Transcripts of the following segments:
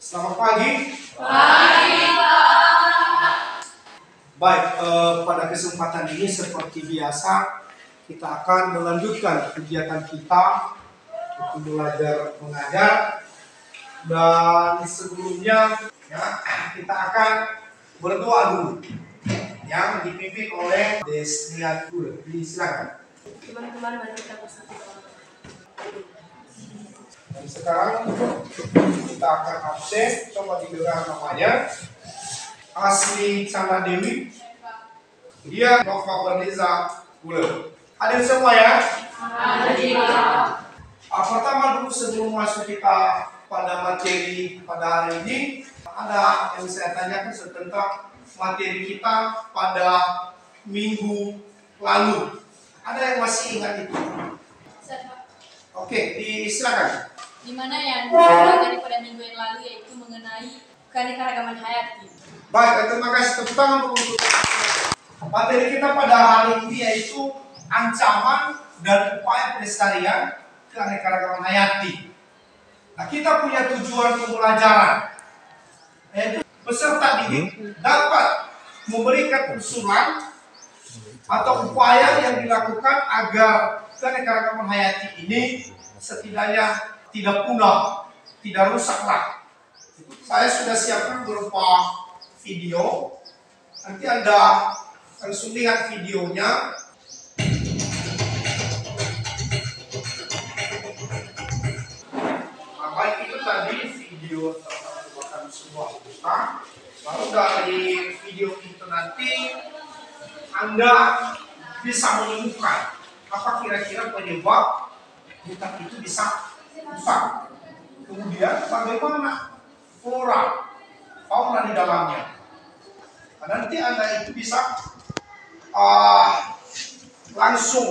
Selamat pagi. Pagi, Pak. Baik, pada kesempatan ini seperti biasa kita akan melanjutkan kegiatan kita untuk belajar mengajar. Dan sebelumnya ya, kita akan berdoa dulu yang dipimpin oleh Desnian Gul. Silakan. Teman-teman, mari kita bersatu. Dan sekarang kita akan absen. Coba didengar namanya. Asli Chandra Dewi. Dia Nova Berliza Gula. Hadir semua ya? Hadir. Pertama dulu sebelum masuk kita pada materi pada hari ini, ada yang saya tanyakan tentang materi kita pada minggu lalu. Ada yang masih ingat itu? Oke, silakan. Di mana yang dipelajari pada minggu yang lalu yaitu mengenai keanekaragaman hayati. Baik, terima kasih. Tepuk tangan untuk materi kita pada hari ini yaitu ancaman dan upaya pelestarian keanekaragaman hayati. Nah, kita punya tujuan pembelajaran. Peserta didik dapat memberikan usulan atau upaya yang dilakukan agar keanekaragaman hayati ini setidaknya tidak punah, tidak rusaklah. Saya sudah siapkan beberapa video. Nanti Anda langsung lihat videonya. Nah, baik itu tadi video tentang merupakan sebuah buka. Lalu dari video itu nanti Anda bisa menemukan apa kira-kira penyebab hutan itu bisa rusak. Kemudian bagaimana flora, fauna di dalamnya. Nah, nanti Anda itu bisa langsung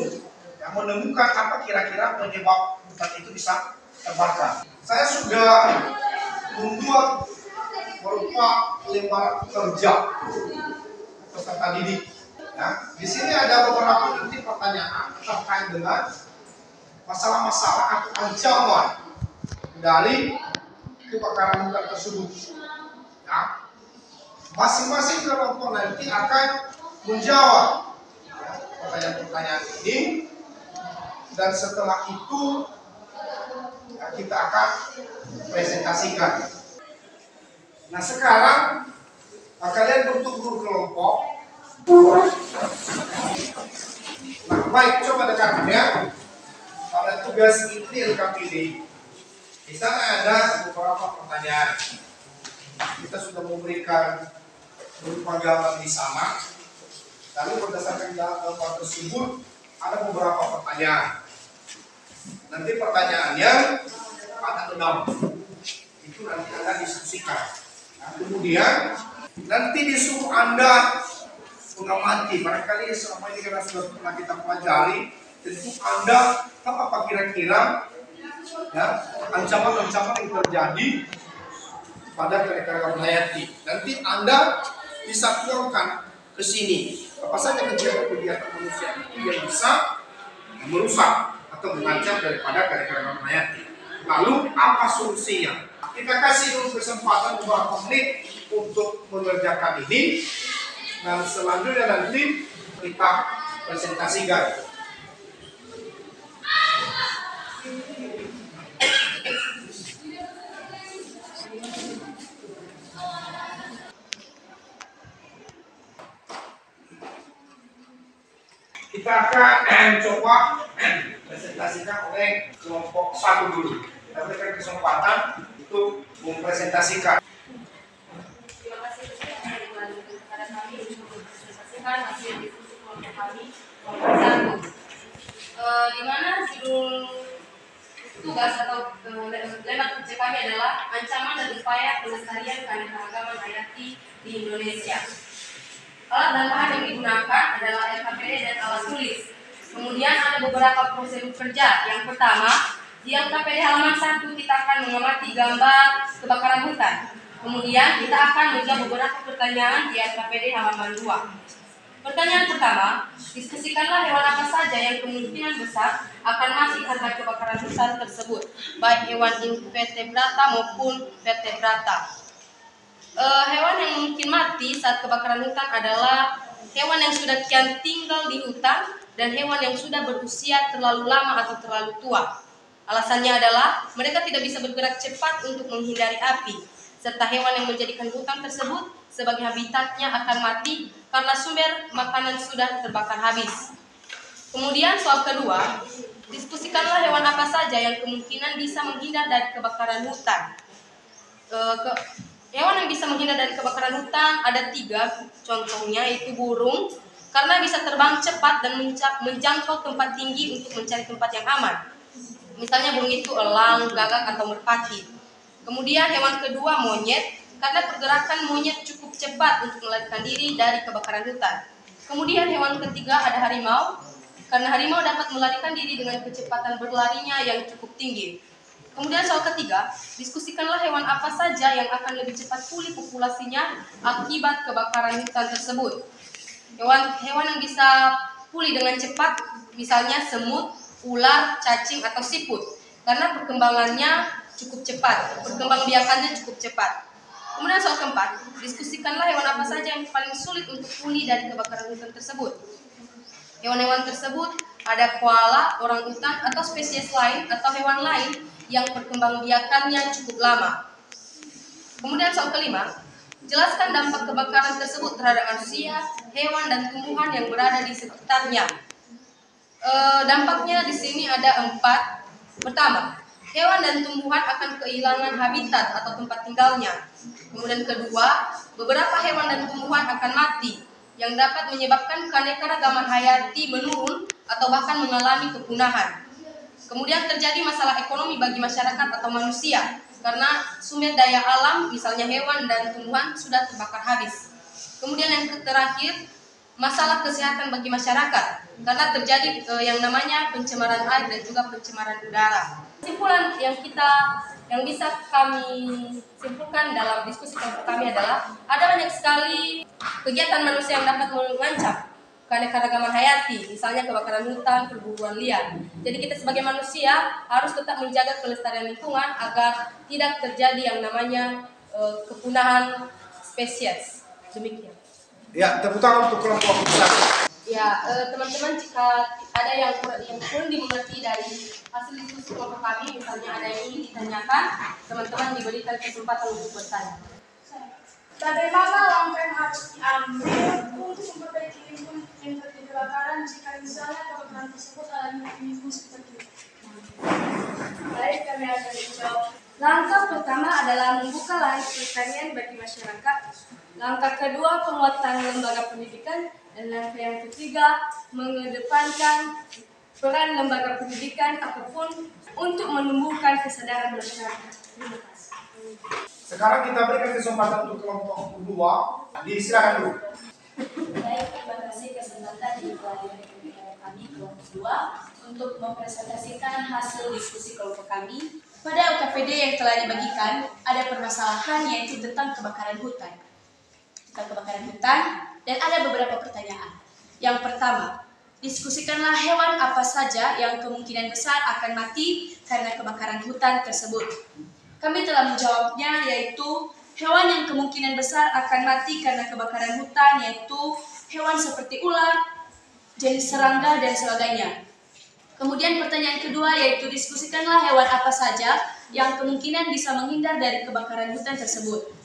menemukan apa kira-kira penyebab hutan itu bisa terbakar. Saya sudah membuat berupa lembaran kerja peserta didik. Ya, di sini ada beberapa nanti pertanyaan terkait dengan masalah-masalah atau ancaman dari kebakaran hutan tersebut. Ya, masing-masing kelompok nanti akan menjawab pertanyaan-pertanyaan ini, dan setelah itu ya, kita akan presentasikan. Nah, sekarang kalian bentuk kelompok. Nah, baik, coba dengarkan ya. Pada tugas inti LKPD, di sana ada beberapa pertanyaan. Kita sudah memberikan berupa gambar di sana. Lalu berdasarkan gambar tersebut ada beberapa pertanyaan. Nanti pertanyaannya ada 6. Itu nanti akan diskusikan. Nah, kemudian nanti disuruh Anda mengamati. Barangkali selama ini karena sudah pernah kita pelajari, tentu Anda tahu apa kira-kira ya ancaman-ancaman yang terjadi pada keanekaragaman hayati. Nanti Anda bisa tuangkan ke sini apa saja kegiatan-kegiatan manusia itu yang bisa merusak atau mengancam daripada keanekaragaman hayati. Lalu apa solusinya? Kita kasih dulu kesempatan beberapa menit untuk mengerjakan ini. Dan selanjutnya nanti kita presentasikan. Kita akan coba presentasikan oleh kelompok 1 dulu. Kita berikan kesempatan untuk mempresentasikan. Terima kasih kepada kami untuk mempresentasikan hasil diskusi kelompok kami kelompok 1. Di mana judul tugas atau lembaga kerja kami adalah ancaman dan upaya pelestarian keanekaragaman hayati di Indonesia. Alat dan bahan yang digunakan adalah LKPD dan alat tulis. Kemudian ada beberapa prosedur kerja. Yang pertama, di LKPD halaman 1 kita akan mengamati gambar kebakaran hutan. Kemudian kita akan menjawab beberapa pertanyaan di LKPD halaman 2. Pertanyaan pertama, diskusikanlah hewan apa saja yang kemungkinan besar akan mati karena kebakaran hutan tersebut, baik hewan invertebrata maupun vertebrata. Hewan yang mungkin mati saat kebakaran hutan adalah hewan yang sudah kian tinggal di hutan dan hewan yang sudah berusia terlalu lama atau terlalu tua. Alasannya adalah mereka tidak bisa bergerak cepat untuk menghindari api, serta hewan yang menjadikan hutan tersebut sebagai habitatnya akan mati karena sumber makanan sudah terbakar habis. Kemudian soal kedua, diskusikanlah hewan apa saja yang kemungkinan bisa menghindar dari kebakaran hutan. Hewan yang bisa menghindar dari kebakaran hutan ada 3 contohnya, yaitu burung karena bisa terbang cepat dan menjangkau tempat tinggi untuk mencari tempat yang aman. Misalnya burung itu elang, gagak, atau merpati. Kemudian hewan kedua monyet karena pergerakan monyet cukup cepat untuk melarikan diri dari kebakaran hutan. Kemudian hewan ketiga ada harimau karena harimau dapat melarikan diri dengan kecepatan berlarinya yang cukup tinggi. Kemudian soal ketiga, diskusikanlah hewan apa saja yang akan lebih cepat pulih populasinya akibat kebakaran hutan tersebut. Hewan yang bisa pulih dengan cepat, misalnya semut, ular, cacing, atau siput, karena perkembangannya cukup cepat, perkembangbiakannya cukup cepat. Kemudian soal keempat, diskusikanlah hewan apa saja yang paling sulit untuk pulih dari kebakaran hutan tersebut. Hewan-hewan tersebut ada koala, orangutan, atau spesies lain atau hewan lain yang perkembangbiakannya cukup lama. Kemudian soal kelima, jelaskan dampak kebakaran tersebut terhadap manusia, hewan, dan tumbuhan yang berada di sekitarnya. Dampaknya di sini ada 4. Pertama, hewan dan tumbuhan akan kehilangan habitat atau tempat tinggalnya. Kemudian kedua, beberapa hewan dan tumbuhan akan mati, yang dapat menyebabkan keanekaragaman hayati menurun atau bahkan mengalami kepunahan. Kemudian terjadi masalah ekonomi bagi masyarakat atau manusia karena sumber daya alam, misalnya hewan dan tumbuhan, sudah terbakar habis. Kemudian yang terakhir, masalah kesehatan bagi masyarakat karena terjadi yang namanya pencemaran air dan juga pencemaran udara. Kesimpulan yang bisa kami simpulkan dalam diskusi kelompok kami adalah ada banyak sekali kegiatan manusia yang dapat mengancam keanekaragaman hayati, misalnya kebakaran hutan, perburuan liar. Jadi kita sebagai manusia harus tetap menjaga kelestarian lingkungan agar tidak terjadi yang namanya kepunahan spesies. Demikian. Ya, tepuk tangan untuk kelompok kita. Ya, teman-teman, jika ada yang kurang dimengerti dari hasil diskusi kelompok kami, misalnya ada yang ingin ditanyakan, teman-teman diberikan kesempatan untuk bertanya. Bagaimana langkah yang harus diambil untuk memperbaiki lingkungan yang terjadi kebakaran jika misalnya kebakaran tersebut alami lingkungan seperti itu? Baik, kami akan menjawab. Langkah pertama adalah membuka lahan pertanian bagi masyarakat. Langkah kedua, penguatan lembaga pendidikan. Dan langkah yang ketiga, mengedepankan peran lembaga pendidikan apapun untuk menumbuhkan kesadaran masyarakat. Terima kasih. Sekarang kita berikan kesempatan untuk kelompok kedua. Disilakan dulu. Baik, terima kasih kesempatan dari kami kelompok 2 untuk mempresentasikan hasil diskusi kelompok kami. Pada LKPD yang telah dibagikan, ada permasalahan yaitu tentang kebakaran hutan. Dan ada beberapa pertanyaan. Yang pertama, diskusikanlah hewan apa saja yang kemungkinan besar akan mati karena kebakaran hutan tersebut. Kami telah menjawabnya, yaitu hewan yang kemungkinan besar akan mati karena kebakaran hutan yaitu hewan seperti ular, jenis serangga, dan sebagainya. Kemudian pertanyaan kedua yaitu diskusikanlah hewan apa saja yang kemungkinan bisa menghindar dari kebakaran hutan tersebut.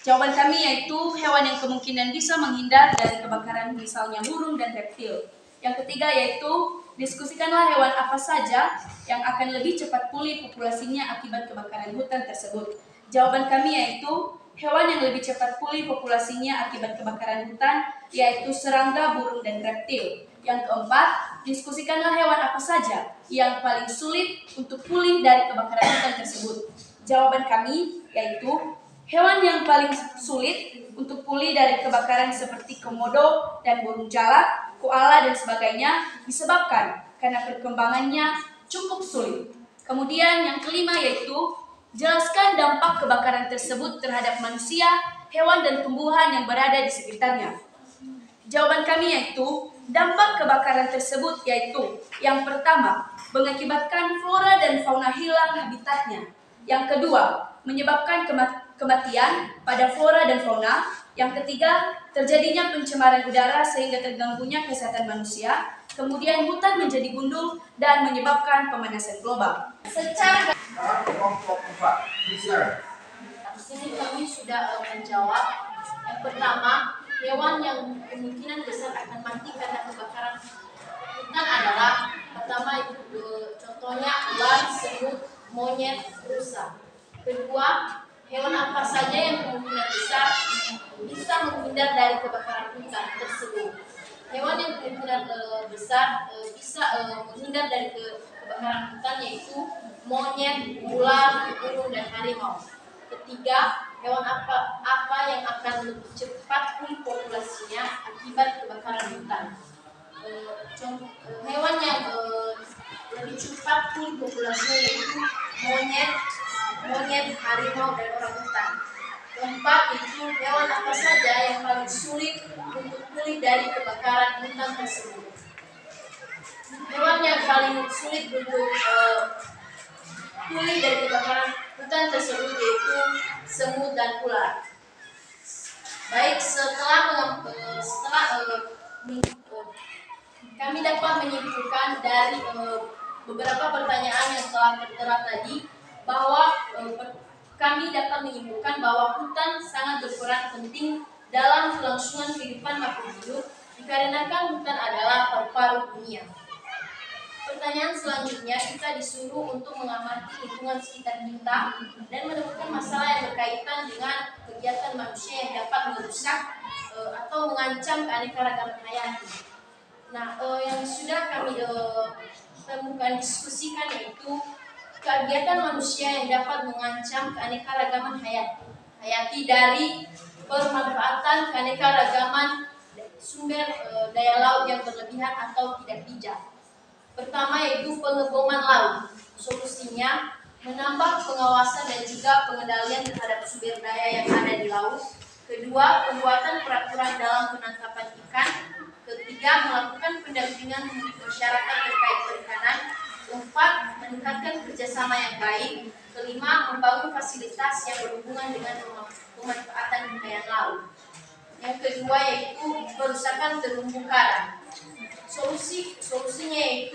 Jawaban kami yaitu hewan yang kemungkinan bisa menghindar dari kebakaran, misalnya burung dan reptil. Yang ketiga yaitu diskusikanlah hewan apa saja yang akan lebih cepat pulih populasinya akibat kebakaran hutan tersebut. Jawaban kami yaitu hewan yang lebih cepat pulih populasinya akibat kebakaran hutan yaitu serangga, burung, dan reptil. Yang keempat, diskusikanlah hewan apa saja yang paling sulit untuk pulih dari kebakaran hutan tersebut. Jawaban kami yaitu hewan yang paling sulit untuk pulih dari kebakaran seperti komodo dan burung jalak, koala, dan sebagainya disebabkan karena perkembangannya cukup sulit. Kemudian yang kelima yaitu jelaskan dampak kebakaran tersebut terhadap manusia, hewan, dan tumbuhan yang berada di sekitarnya. Jawaban kami yaitu dampak kebakaran tersebut yaitu yang pertama, mengakibatkan flora dan fauna hilang habitatnya. Yang kedua, menyebabkan kematian pada flora dan fauna. Yang ketiga, terjadinya pencemaran udara sehingga terganggunya kesehatan manusia. Kemudian hutan menjadi gundul dan menyebabkan pemanasan global. Secara Kelompok 4. Bisa. Di sini kami sudah menjawab. Yang pertama, hewan yang kemungkinan besar akan mati karena kebakaran hutan adalah pertama itu contohnya ular, semut, monyet, rusa. Kedua, hewan apa saja yang kemungkinan besar bisa menghindar dari kebakaran hutan tersebut. Hewan yang kemungkinan besar bisa menghindar dari kebakaran hutan yaitu monyet, ular, burung, dan harimau. Ketiga, hewan apa yang akan lebih cepat pulih populasinya akibat kebakaran hutan. Hewan yang lebih cepat pulih populasinya yaitu monyet, harimau, dan orang hutan. Keempat, itu hewan apa saja yang paling sulit untuk pulih dari kebakaran hutan tersebut. Hewan yang paling sulit untuk pulih dari kebakaran hutan tersebut yaitu semut dan ular. Baik, kami dapat menyimpulkan dari beberapa pertanyaan yang telah tertera tadi bahwa kami dapat menyimpulkan bahwa hutan sangat berperan penting dalam kelangsungan kehidupan makhluk hidup dikarenakan hutan adalah paru-paru dunia. Pertanyaan selanjutnya, kita disuruh untuk mengamati lingkungan sekitar kita dan menemukan masalah yang berkaitan dengan kegiatan manusia yang dapat merusak atau mengancam keanekaragaman hayati. Nah, yang sudah kami temukan diskusikan yaitu kegiatan manusia yang dapat mengancam keanekaragaman hayati dari pemanfaatan keanekaragaman sumber daya laut yang berlebihan atau tidak bijak. Pertama yaitu pengeboman laut. Solusinya menambah pengawasan dan juga pengendalian terhadap sumber daya yang ada di laut. Kedua, pembuatan peraturan dalam penangkapan ikan. Ketiga, melakukan pendampingan masyarakat terkait perikanan. Keempat, meningkatkan kerjasama yang baik. Kelima, membangun fasilitas yang berhubungan dengan pemanfaatan kekayaan laut. Yang kedua yaitu perusakan terumbu karang. Solusinya yaitu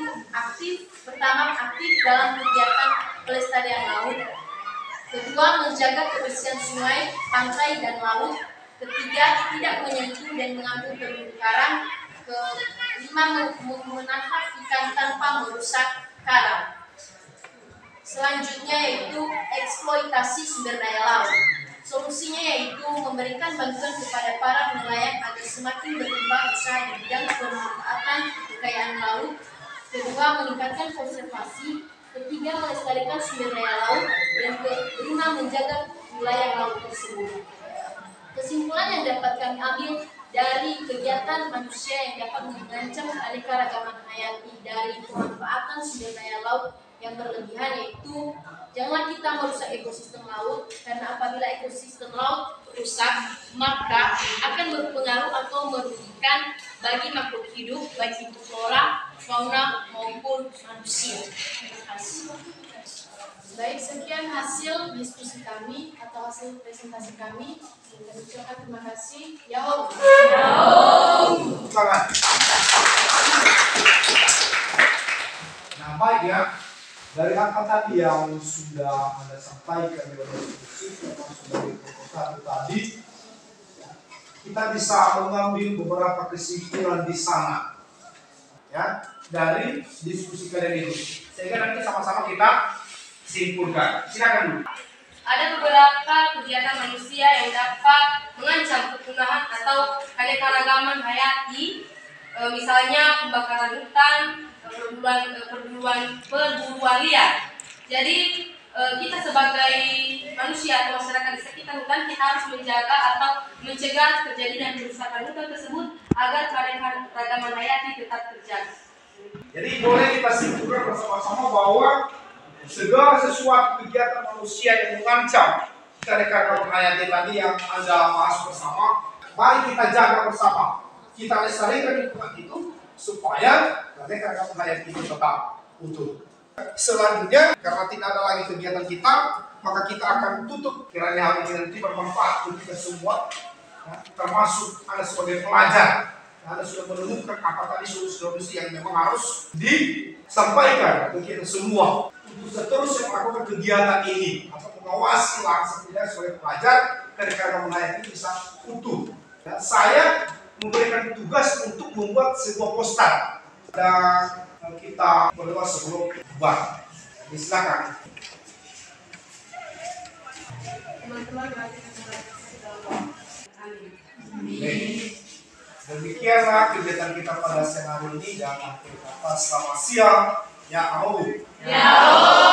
pertama aktif dalam kegiatan pelestarian laut. Kedua, menjaga kebersihan sungai, pantai, dan laut. Ketiga, tidak menyentuh dan mengambil terumbu karang. Kelima, menangkap ikan tanpa merusak karang. Selanjutnya yaitu eksploitasi sumber daya laut. Solusinya yaitu memberikan bantuan kepada para nelayan agar semakin berkembang usaha di bidang pemanfaatan kekayaan laut. Kedua, meningkatkan konservasi. Ketiga, melestarikan sumber daya laut. Dan kelima, menjaga wilayah laut tersebut. Kesimpulan yang dapat kami ambil dari kegiatan manusia yang dapat mengancam keanekaragaman hayati dari pemanfaatan sumber daya laut yang berlebihan yaitu janganlah kita merusak ekosistem laut, karena apabila ekosistem laut rusak maka akan berpengaruh atau merugikan bagi makhluk hidup baik itu flora, fauna maupun manusia. Terima kasih. Baik, sekian hasil diskusi kami atau hasil presentasi kami. Kami ucapkan terima kasih. Yahoo. Selamat. Nah, baik ya. Dari angka tadi yang sudah Anda sampaikan di diskusi sebagai proposal tadi, kita bisa mengambil beberapa kesimpulan di sana, ya, dari diskusi kalian ini. Sehingga nanti sama-sama kita simpulkan. Silakan dulu. Ada beberapa kegiatan manusia yang dapat mengancam kepunahan atau keanekaragaman hayati, misalnya pembakaran hutan, perburuan liar. Jadi kita sebagai manusia atau masyarakat di sekitar hutan kita harus menjaga atau mencegah terjadinya kerusakan hutan tersebut agar keanekaragaman hayati tetap terjaga. Jadi boleh kita simpulkan bersama-sama bahwa segala sesuatu kegiatan manusia yang mengancam keanekaragaman hayati tadi yang Anda bahas bersama, mari kita jaga bersama kita lestarikan lingkungan itu supaya karena pelayan itu tetap utuh. Selanjutnya, karena tidak ada lagi kegiatan kita, maka kita akan tutup. Kiranya hal ini nanti bermanfaat untuk kita semua, ya, termasuk Anda sebagai pelajar. Anda sudah menemukan apa tadi solusi-solusi yang memang harus disampaikan ke kita semua untuk seterusnya melakukan kegiatan ini atau mengawasi langsung tidak sebagai pelajar karena melayani itu bisa utuh. Dan saya memberikan tugas untuk membuat sebuah poster dan kita berdoa sebelum buat. Silakan. Teman-teman mari kita berdoa. Amin. Demikianlah kegiatan kita pada siang hari ini dan akhir kata selamat siang ya Allah. Ya Allah.